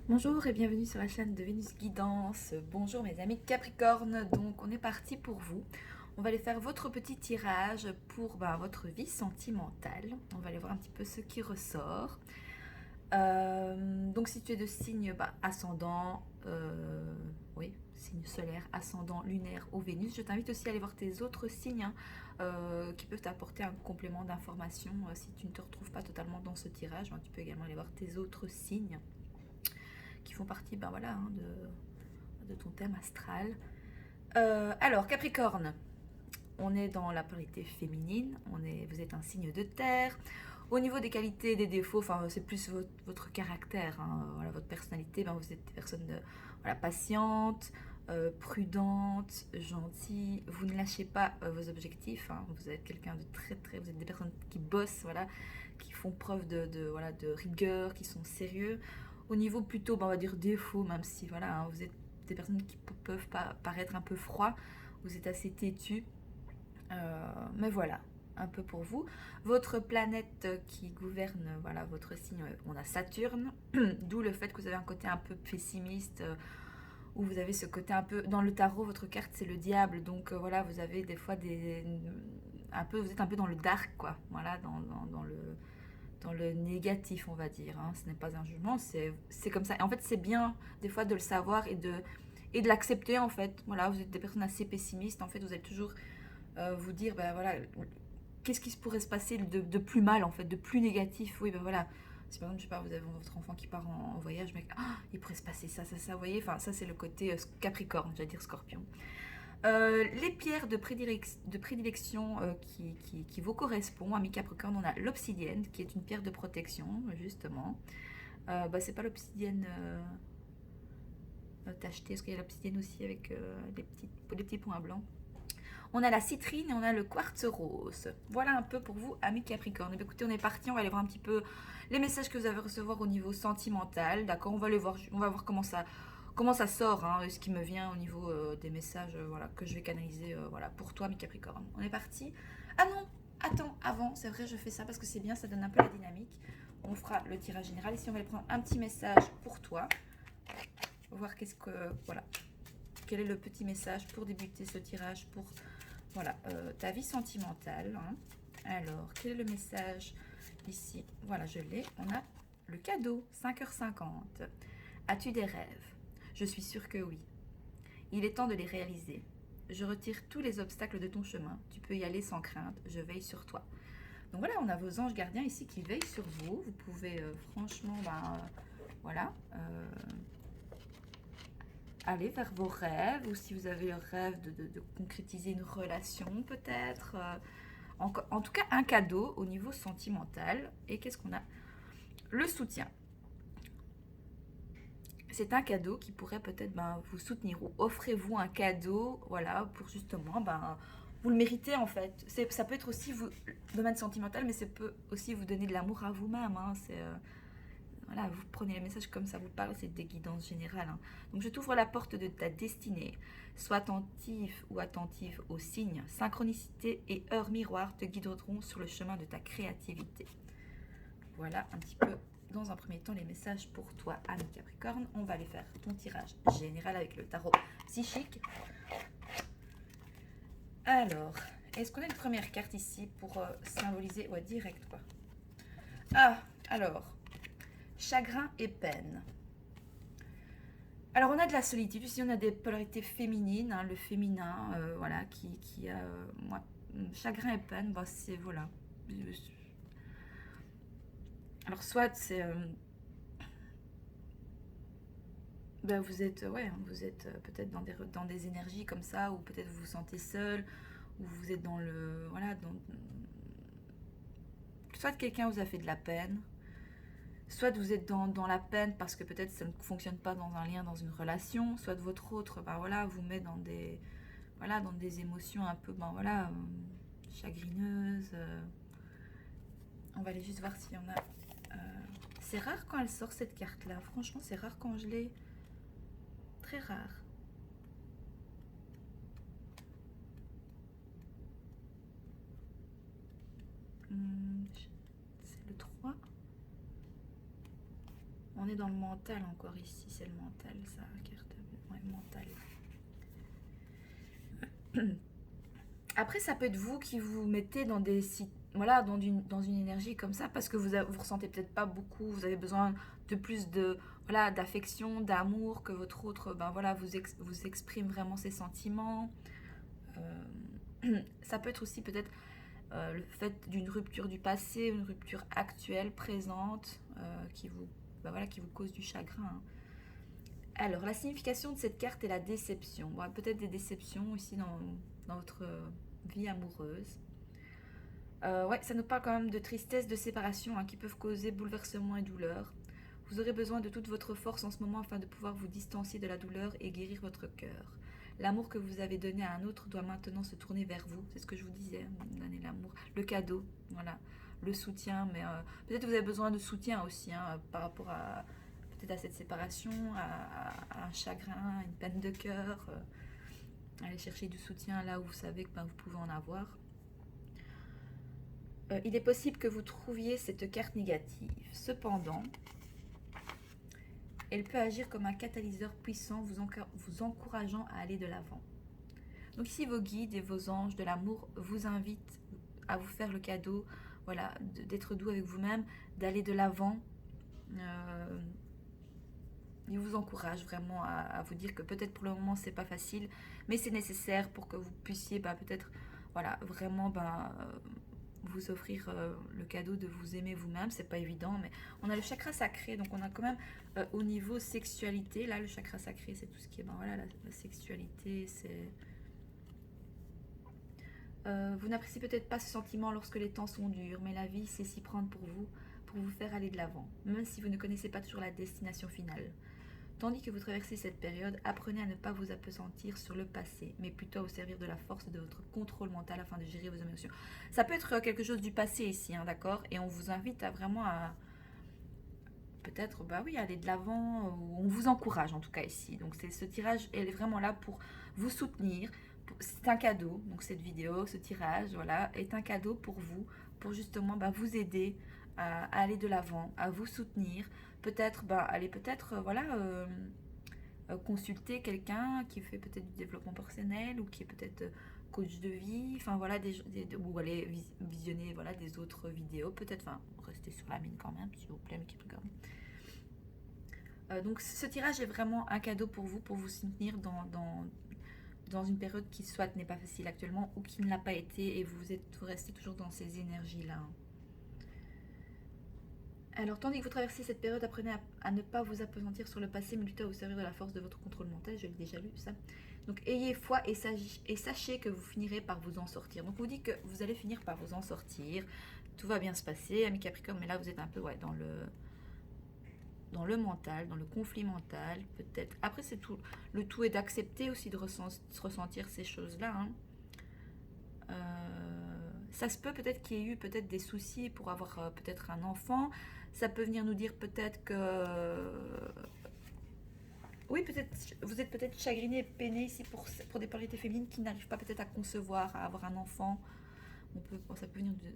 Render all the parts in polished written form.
Bonjour et bienvenue sur la chaîne de Vénus Guidance. Bonjour mes amis Capricorne, donc on est parti pour vous. On va aller faire votre petit tirage pour votre vie sentimentale. On va aller voir un petit peu ce qui ressort. Donc si tu es de signe ascendant, oui, signe solaire, ascendant, lunaire ou Vénus, je t'invite aussi à aller voir tes autres signes qui peuvent t'apporter un complément d'information. Si tu ne te retrouves pas totalement dans ce tirage, tu peux également aller voir tes autres signes qui font partie de ton thème astral. Alors, Capricorne, on est dans la polarité féminine, vous êtes un signe de terre. Au niveau des qualités et des défauts, c'est plus votre caractère, voilà, votre personnalité. Vous êtes des personnes patientes, prudentes, gentilles. Vous ne lâchez pas vos objectifs. Vous êtes quelqu'un de vous êtes des personnes qui bossent, voilà, qui font preuve de rigueur, qui sont sérieux. Au niveau plutôt, on va dire défaut, même si voilà, vous êtes des personnes qui peuvent paraître un peu froid. Vous êtes assez têtu. Mais voilà, un peu pour vous. Votre planète qui gouverne votre signe, on a Saturne, d'où le fait que vous avez un côté un peu pessimiste, où vous avez ce côté un peu... Dans le tarot, votre carte, c'est le diable, donc voilà, vous avez des fois vous êtes un peu dans le dark, quoi, voilà, dans le négatif, on va dire. Ce n'est pas un jugement, c'est comme ça. Et en fait, c'est bien, des fois, de le savoir et de l'accepter, en fait. Voilà, vous êtes des personnes assez pessimistes, en fait, vous allez toujours vous dire, voilà, qu'est-ce qui pourrait se passer de plus mal, en fait, de plus négatif. Oui, voilà. Si par exemple, je sais pas, vous avez votre enfant qui part en voyage, mais il pourrait se passer ça, vous voyez. Enfin, ça, c'est le côté Capricorne, j'allais dire Scorpion. Les pierres de prédilection qui vous correspondent, ami Capricorne, on a l'obsidienne, qui est une pierre de protection, justement. C'est pas l'obsidienne tachetée, parce qu'il y a l'obsidienne aussi avec les petits points blancs. On a la citrine et on a le quartz rose. Voilà un peu pour vous, amis Capricorne. Écoutez, on est parti, on va aller voir un petit peu les messages que vous avez recevoir au niveau sentimental. D'accord, on va voir comment ça sort, ce qui me vient au niveau des messages que je vais canaliser pour toi, mes Capricorne. On est parti. Ah non, attends, avant, c'est vrai, je fais ça parce que c'est bien, ça donne un peu la dynamique. On fera le tirage général. Ici, on va aller prendre un petit message pour toi. Voir quel est le petit message pour débuter ce tirage pour ta vie sentimentale. Alors, quel est le message ici? Voilà, je l'ai. On a le cadeau, 5h50. As-tu des rêves? Je suis sûre que oui. Il est temps de les réaliser. Je retire tous les obstacles de ton chemin. Tu peux y aller sans crainte. Je veille sur toi. Donc voilà, on a vos anges gardiens ici qui veillent sur vous. Vous pouvez franchement, voilà, aller vers vos rêves, ou si vous avez le rêve de concrétiser une relation peut-être. En tout cas, un cadeau au niveau sentimental. Et qu'est-ce qu'on a? Le soutien. C'est un cadeau qui pourrait peut-être vous soutenir, ou offrez-vous un cadeau, voilà, pour justement, vous le méritez en fait. Ça peut être aussi le domaine sentimental, mais ça peut aussi vous donner de l'amour à vous-même. Voilà, vous prenez les messages comme ça vous parle, c'est des guidances générales. Donc je t'ouvre la porte de ta destinée. Sois attentif ou attentive aux signes. Synchronicité et heures miroirs te guideront sur le chemin de ta créativité. Voilà un petit peu dans un premier temps les messages pour toi, ami Capricorne. On va aller faire ton tirage général avec le tarot psychique. Alors, est-ce qu'on a une première carte ici pour symboliser, ouais, direct quoi. Ah, alors, chagrin et peine. Alors on a de la solitude, ici on a des polarités féminines, le féminin, voilà, qui a chagrin et peine, c'est voilà. Alors soit c'est vous êtes peut-être dans des énergies comme ça, ou peut-être vous vous sentez seul, ou vous êtes dans le voilà, soit quelqu'un vous a fait de la peine, soit vous êtes dans la peine parce que peut-être ça ne fonctionne pas dans un lien, dans une relation, soit votre autre vous met dans des émotions un peu chagrineuses. On va aller juste voir s'il y en a. C'est rare quand elle sort cette carte là, franchement c'est rare quand je l'ai, très rare. C'est le 3. On est dans le mental encore ici, c'est le mental, ça, carte. Ouais, mental. Après, ça peut être vous qui vous mettez dans des voilà, dans une énergie comme ça parce que vous ressentez peut-être pas beaucoup, vous avez besoin de plus de voilà, d'affection, d'amour, que votre autre ben voilà, vous exprime vraiment ses sentiments. Ça peut être aussi peut-être le fait d'une rupture du passé, une rupture actuelle, présente, qui vous ben voilà, qui vous cause du chagrin, hein. Alors, la signification de cette carte est la déception. Bon, peut-être des déceptions aussi dans votre vie amoureuse. Ouais, ça nous parle quand même de tristesse, de séparation, hein, qui peuvent causer bouleversement et douleur. Vous aurez besoin de toute votre force en ce moment afin de pouvoir vous distancier de la douleur et guérir votre cœur. L'amour que vous avez donné à un autre doit maintenant se tourner vers vous. C'est ce que je vous disais, donner l'amour. Le cadeau, voilà. Le soutien, mais peut-être vous avez besoin de soutien aussi, hein, par rapport à peut-être à cette séparation, à un chagrin, à une peine de cœur. Aller chercher du soutien là où vous savez que ben, vous pouvez en avoir. Il est possible que vous trouviez cette carte négative. Cependant, elle peut agir comme un catalyseur puissant vous encourageant à aller de l'avant. Donc ici, vos guides et vos anges de l'amour vous invitent à vous faire le cadeau, voilà, d'être doux avec vous-même, d'aller de l'avant. Il vous encourage vraiment à vous dire que peut-être pour le moment c'est pas facile, mais c'est nécessaire pour que vous puissiez peut-être voilà, vraiment vous offrir le cadeau de vous aimer vous-même. C'est pas évident, mais on a le chakra sacré, donc on a quand même au niveau sexualité, là le chakra sacré c'est tout ce qui est voilà, la sexualité, c'est... vous n'appréciez peut-être pas ce sentiment lorsque les temps sont durs, mais la vie sait s'y prendre pour vous faire aller de l'avant, même si vous ne connaissez pas toujours la destination finale. Tandis que vous traversez cette période, apprenez à ne pas vous appesantir sur le passé, mais plutôt à vous servir de la force de votre contrôle mental afin de gérer vos émotions. Ça peut être quelque chose du passé ici, hein, d'accord? Et on vous invite à vraiment à peut-être, bah oui, aller de l'avant. On vous encourage en tout cas ici. Donc ce tirage, elle est vraiment là pour vous soutenir. C'est un cadeau. Donc cette vidéo, ce tirage, voilà, est un cadeau pour vous, pour justement vous aider à aller de l'avant, à vous soutenir. Peut-être, aller peut-être, voilà, consulter quelqu'un qui fait peut-être du développement personnel ou qui est peut-être coach de vie, enfin voilà, ou aller visionner voilà, des autres vidéos, peut-être, enfin, restez sur la mine quand même, s'il vous plaît, mais donc ce tirage est vraiment un cadeau pour vous soutenir dans une période qui soit n'est pas facile actuellement ou qui ne l'a pas été et vous restez toujours dans ces énergies-là. Alors, tandis que vous traversez cette période, apprenez à ne pas vous appesantir sur le passé, mais plutôt à vous servir de la force de votre contrôle mental. Je l'ai déjà lu, ça. Donc, ayez foi et sachez que vous finirez par vous en sortir. Donc, on vous dit que vous allez finir par vous en sortir. Tout va bien se passer, ami Capricorne, mais là, vous êtes un peu dans le mental, dans le conflit mental, peut-être. Après, c'est tout. Le tout est d'accepter aussi de ressentir ces choses-là, hein. Ça se peut peut-être qu'il y ait eu peut-être des soucis pour avoir peut-être un enfant. Ça peut venir nous dire peut-être que... Oui, peut-être vous êtes peut-être chagriné, peiné ici pour des polarités féminines qui n'arrivent pas peut-être à concevoir, à avoir un enfant. Ça peut venir de...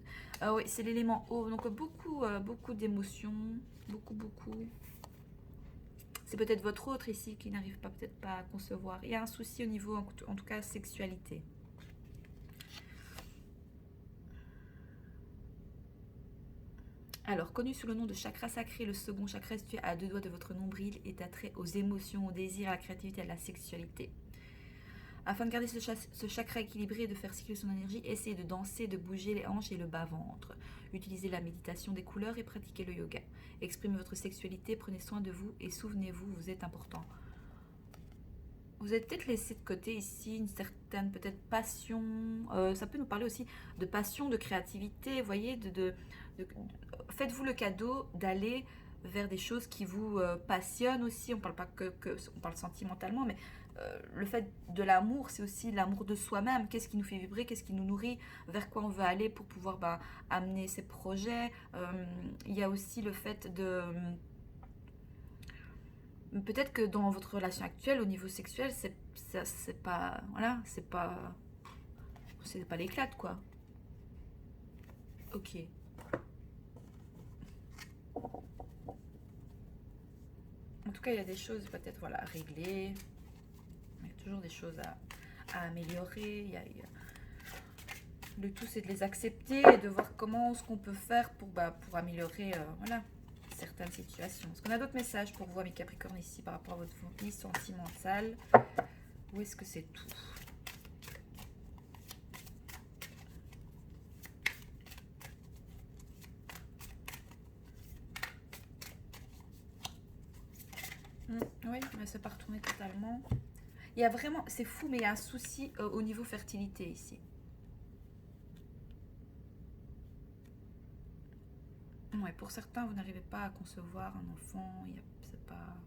oui, c'est l'élément eau. Donc beaucoup d'émotions, beaucoup. C'est peut-être votre autre ici qui n'arrive pas peut-être pas à concevoir. Il y a un souci au niveau, en tout cas, sexualité. Alors, connu sous le nom de chakra sacré, le second chakra situé à 2 doigts de votre nombril est attrait aux émotions, aux désirs, à la créativité et à la sexualité. Afin de garder ce chakra équilibré et de faire circuler son énergie, essayez de danser, de bouger les hanches et le bas-ventre. Utilisez la méditation des couleurs et pratiquez le yoga. Exprimez votre sexualité, prenez soin de vous et souvenez-vous, vous êtes important. Vous avez peut-être laissé de côté ici une certaine peut-être passion. Ça peut nous parler aussi de passion, de créativité. Vous voyez, faites-vous le cadeau d'aller vers des choses qui vous passionnent aussi. On ne parle pas on parle sentimentalement, mais le fait de l'amour, c'est aussi l'amour de soi-même. Qu'est-ce qui nous fait vibrer, qu'est-ce qui nous nourrit, vers quoi on veut aller pour pouvoir amener ses projets. Il y a aussi le fait de... Peut-être que dans votre relation actuelle, au niveau sexuel, c'est pas... Voilà, c'est pas l'éclate, quoi. Ok. En tout cas, il y a des choses peut-être voilà, à régler. Il y a toujours des choses à améliorer. Le tout, c'est de les accepter et de voir comment ce qu'on peut faire pour améliorer voilà, certaines situations. Est-ce qu'on a d'autres messages pour vous, mes Capricornes, ici, par rapport à votre vie sentimentale? Ou est-ce que c'est tout? Oui, mais c'est pas retourné totalement. Il y a vraiment, c'est fou, mais il y a un souci au niveau fertilité ici. Ouais, pour certains, vous n'arrivez pas à concevoir un enfant. C'est pas.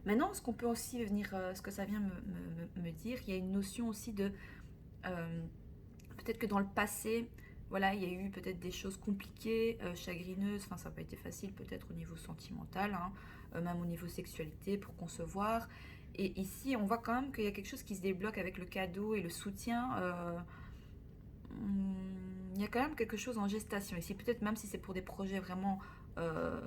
Maintenant, ce qu'on peut aussi venir, ce que ça vient me dire, il y a une notion aussi de euh, peut-être que dans le passé, voilà, il y a eu peut-être des choses compliquées, chagrineuses. Enfin, ça n'a pas été facile peut-être au niveau sentimental, hein, même au niveau sexualité pour concevoir. Et ici, on voit quand même qu'il y a quelque chose qui se débloque avec le cadeau et le soutien. Il y a quand même quelque chose en gestation ici, peut-être même si c'est pour des projets vraiment euh,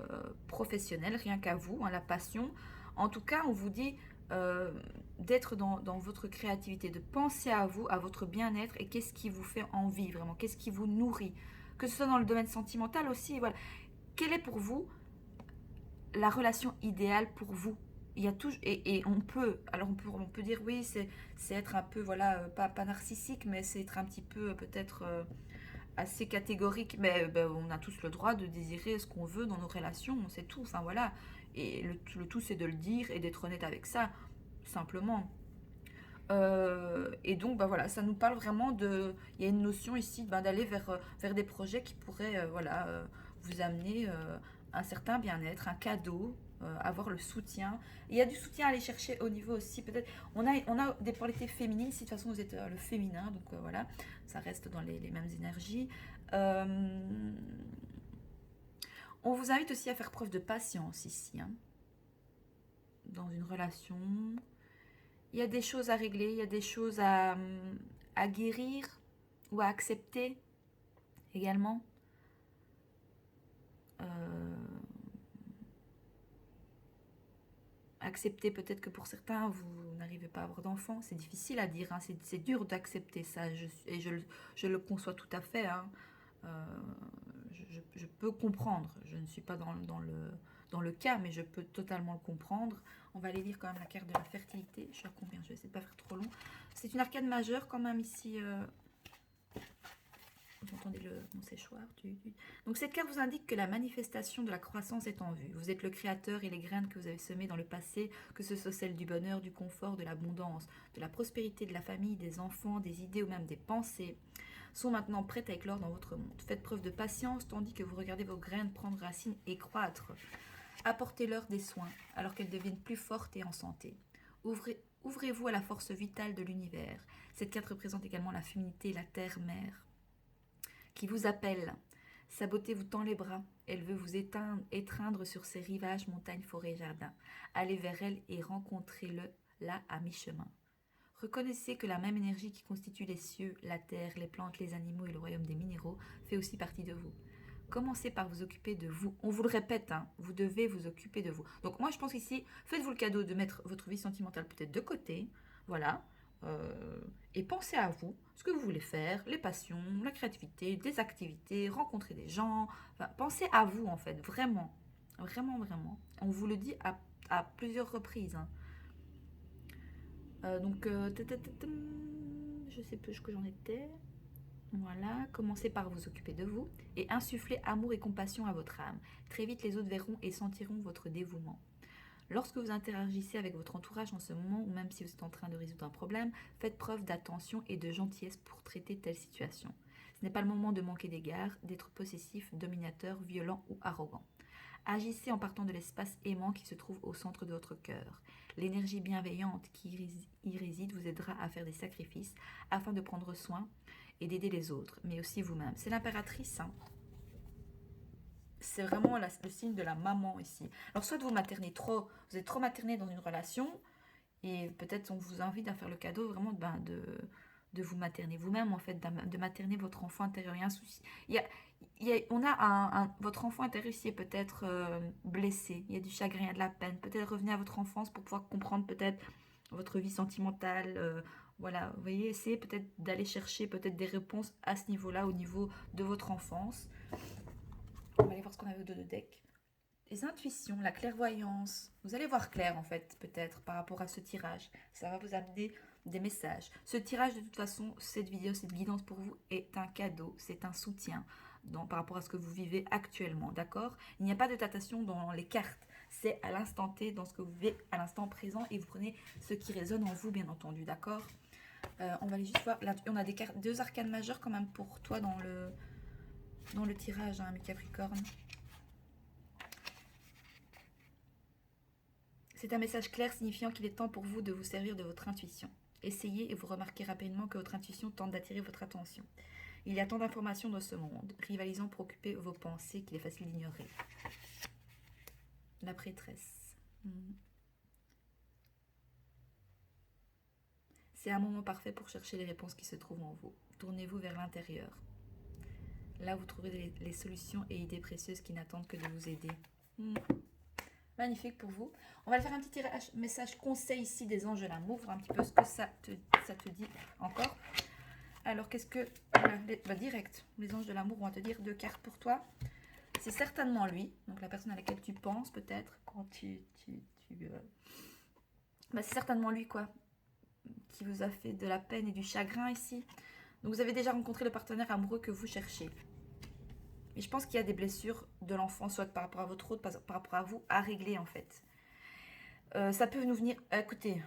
professionnels, rien qu'à vous, hein, la passion. En tout cas, on vous dit euh, d'être dans votre créativité, de penser à vous, à votre bien-être et qu'est-ce qui vous fait envie vraiment, qu'est-ce qui vous nourrit. Que ce soit dans le domaine sentimental aussi, voilà. Quelle est pour vous la relation idéale pour vous? Il y a tout, et on peut, alors on peut dire oui, c'est être un peu, voilà, pas narcissique, mais c'est être un petit peu peut-être assez catégorique, mais ben, on a tous le droit de désirer ce qu'on veut dans nos relations, c'est tout, enfin voilà. Et le tout, c'est de le dire et d'être honnête avec ça, simplement. Et donc, bah voilà, ça nous parle vraiment de. Il y a une notion ici d'aller vers des projets qui pourraient voilà, vous amener un certain bien-être, un cadeau, avoir le soutien. Il y a du soutien à aller chercher au niveau aussi, peut-être. On a des polarités féminines, si de toute façon vous êtes le féminin, donc voilà, ça reste dans les mêmes énergies. Euh, on vous invite aussi à faire preuve de patience ici, hein, dans une relation. Il y a des choses à régler, il y a des choses à guérir ou à accepter également. Euh, accepter peut-être que pour certains, vous n'arrivez pas à avoir d'enfants. C'est difficile à dire, hein, c'est dur d'accepter ça. Et je le conçois tout à fait. Hein. Euh, je peux comprendre. Je ne suis pas dans le cas, mais je peux totalement le comprendre. On va aller lire quand même la carte de la fertilité. Je suis à combien? Je vais essayer de ne pas faire trop long. C'est une arcade majeure quand même ici. Vous entendez mon séchoir. Donc cette carte vous indique que la manifestation de la croissance est en vue. Vous êtes le créateur et les graines que vous avez semées dans le passé, que ce soit celles du bonheur, du confort, de l'abondance, de la prospérité, de la famille, des enfants, des idées ou même des pensées, sont maintenant prêtes à éclore dans votre monde. Faites preuve de patience tandis que vous regardez vos graines prendre racine et croître. Apportez-leur des soins alors qu'elles deviennent plus fortes et en santé. Ouvrez-vous à la force vitale de l'univers. Cette carte représente également la féminité, la terre-mère qui vous appelle. Sa beauté vous tend les bras. Elle veut vous étreindre sur ses rivages, montagnes, forêts, jardins. Allez vers elle et rencontrez-le là à mi-chemin. Reconnaissez que la même énergie qui constitue les cieux, la terre, les plantes, les animaux et le royaume des minéraux fait aussi partie de vous. Commencez par vous occuper de vous. On vous le répète, hein, vous devez vous occuper de vous. Donc moi je pense ici, faites-vous le cadeau de mettre votre vie sentimentale peut-être de côté. Voilà. Euh, et pensez à vous, ce que vous voulez faire, les passions, la créativité, des activités, rencontrer des gens. Enfin, pensez à vous en fait, vraiment. Vraiment, vraiment. On vous le dit à plusieurs reprises. Hein. Donc, je sais plus que j'en étais. Voilà, commencez par vous occuper de vous et insuffler amour et compassion à votre âme. Très vite, les autres verront et sentiront votre dévouement. Lorsque vous interagissez avec votre entourage en ce moment, ou même si vous êtes en train de résoudre un problème, faites preuve d'attention et de gentillesse pour traiter telle situation. Ce n'est pas le moment de manquer d'égard, d'être possessif, dominateur, violent ou arrogant. Agissez en partant de l'espace aimant qui se trouve au centre de votre cœur. L'énergie bienveillante qui y réside vous aidera à faire des sacrifices afin de prendre soin et d'aider les autres, mais aussi vous-même. C'est l'impératrice, hein. C'est vraiment le signe de la maman ici. Alors soit vous maternez trop, vous êtes trop materné dans une relation, et peut-être on vous invite à faire le cadeau vraiment de vous materner vous-même, en fait, de materner votre enfant intérieur. Il y a un souci. Votre enfant intérieur ici est peut-être blessé. Il y a du chagrin, il y a de la peine. Peut-être revenez à votre enfance pour pouvoir comprendre peut-être votre vie sentimentale. Voilà, vous voyez, essayez peut-être d'aller chercher peut-être des réponses à ce niveau-là, au niveau de votre enfance. On va aller voir ce qu'on avait au dos de deck. Les intuitions, la clairvoyance. Vous allez voir clair en fait, peut-être par rapport à ce tirage. Ça va vous amener des messages. Ce tirage, de toute façon, cette vidéo, cette guidance pour vous est un cadeau, c'est un soutien par rapport à ce que vous vivez actuellement, d'accord? Il n'y a pas de datation dans les cartes. C'est à l'instant T, dans ce que vous vivez à l'instant présent, et vous prenez ce qui résonne en vous, bien entendu, d'accord? On va aller juste voir. Là, on a deux arcanes majeures quand même pour toi dans le tirage, hein, mes Capricornes. C'est un message clair signifiant qu'il est temps pour vous de vous servir de votre intuition. Essayez et vous remarquez rapidement que votre intuition tente d'attirer votre attention. Il y a tant d'informations dans ce monde, rivalisant pour occuper vos pensées qu'il est facile d'ignorer. La prêtresse. C'est un moment parfait pour chercher les réponses qui se trouvent en vous. Tournez-vous vers l'intérieur. Là, vous trouverez les solutions et idées précieuses qui n'attendent que de vous aider. Magnifique pour vous. On va faire un petit tirage, message conseil ici des anges de l'amour, voir un petit peu ce que ça te dit encore. Alors, qu'est-ce que... direct, les anges de l'amour vont te dire 2 cartes pour toi. C'est certainement lui, donc la personne à laquelle tu penses peut-être quand c'est certainement lui, quoi, qui vous a fait de la peine et du chagrin ici. Donc, vous avez déjà rencontré le partenaire amoureux que vous cherchez. Et je pense qu'il y a des blessures de l'enfant, soit par rapport à votre autre, par rapport à vous, à régler en fait. Ça peut nous venir... Écoutez,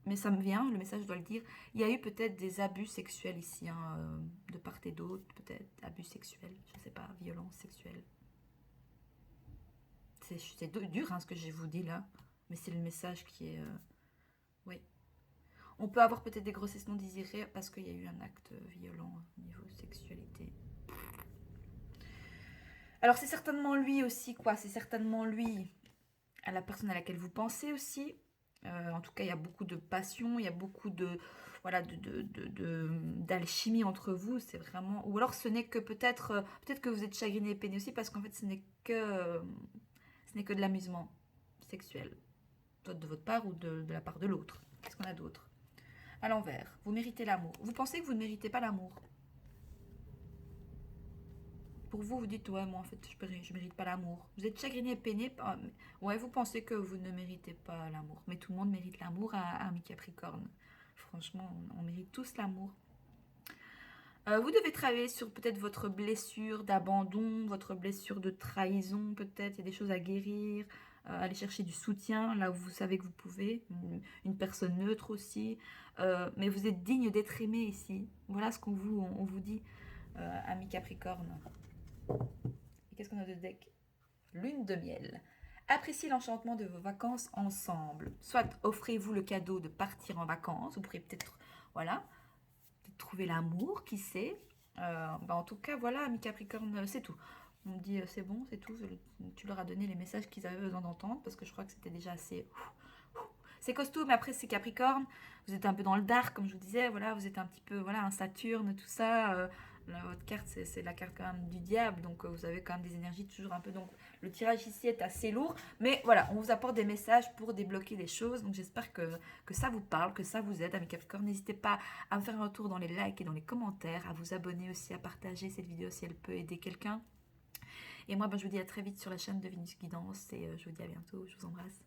mais ça me vient, le message, je dois le dire. Il y a eu peut-être des abus sexuels ici, hein, de part et d'autre, peut-être abus sexuels, je ne sais pas, violence sexuelle. C'est dur hein, ce que je vous dis là, mais c'est le message qui est... oui. On peut avoir peut-être des grossesses non désirées parce qu'il y a eu un acte violent au niveau sexualité. Alors, c'est certainement lui aussi, quoi. C'est certainement lui, à la personne à laquelle vous pensez aussi. En tout cas, il y a beaucoup de passion, il y a beaucoup de... Voilà, d'alchimie entre vous. C'est vraiment... Ou alors, ce n'est que peut-être que vous êtes chagriné et peiné aussi parce qu'en fait, ce n'est que de l'amusement sexuel. Soit de votre part ou de la part de l'autre. Qu'est-ce qu'on a d'autre? À l'envers, vous méritez l'amour. Vous pensez que vous ne méritez pas l'amour? Pour vous, vous dites, ouais, moi, en fait, je mérite pas l'amour. Vous êtes chagriné et peiné. Ouais, vous pensez que vous ne méritez pas l'amour. Mais tout le monde mérite l'amour à mi Capricorne. Franchement, on mérite tous l'amour. Vous devez travailler sur peut-être votre blessure d'abandon, votre blessure de trahison, peut-être. Il y a des choses à guérir. Aller chercher du soutien, là où vous savez que vous pouvez. Une personne neutre aussi. Mais vous êtes digne d'être aimé ici. Voilà ce qu'on vous dit, ami Capricorne. Et qu'est-ce qu'on a de deck? Lune de miel. Appréciez l'enchantement de vos vacances ensemble. Soit offrez-vous le cadeau de partir en vacances. Vous pourrez peut-être, voilà, trouver l'amour, qui sait. En tout cas, voilà, ami Capricorne, c'est tout. On me dit, c'est bon, c'est tout. Tu leur as donné les messages qu'ils avaient besoin d'entendre parce que je crois que c'était déjà assez... C'est costaud, mais après, c'est Capricorne. Vous êtes un peu dans le dark, comme je vous disais. Voilà, vous êtes un petit peu, voilà, un Saturne, tout ça. Votre carte, c'est la carte quand même du diable. Donc, vous avez quand même des énergies toujours un peu... Donc, le tirage ici est assez lourd. Mais voilà, on vous apporte des messages pour débloquer des choses. Donc, j'espère que ça vous parle, que ça vous aide, amis Capricorne. N'hésitez pas à me faire un retour dans les likes et dans les commentaires. À vous abonner aussi, à partager cette vidéo si elle peut aider quelqu'un. Et moi, je vous dis à très vite sur la chaîne de Vénus Guidance. Et je vous dis à bientôt. Je vous embrasse.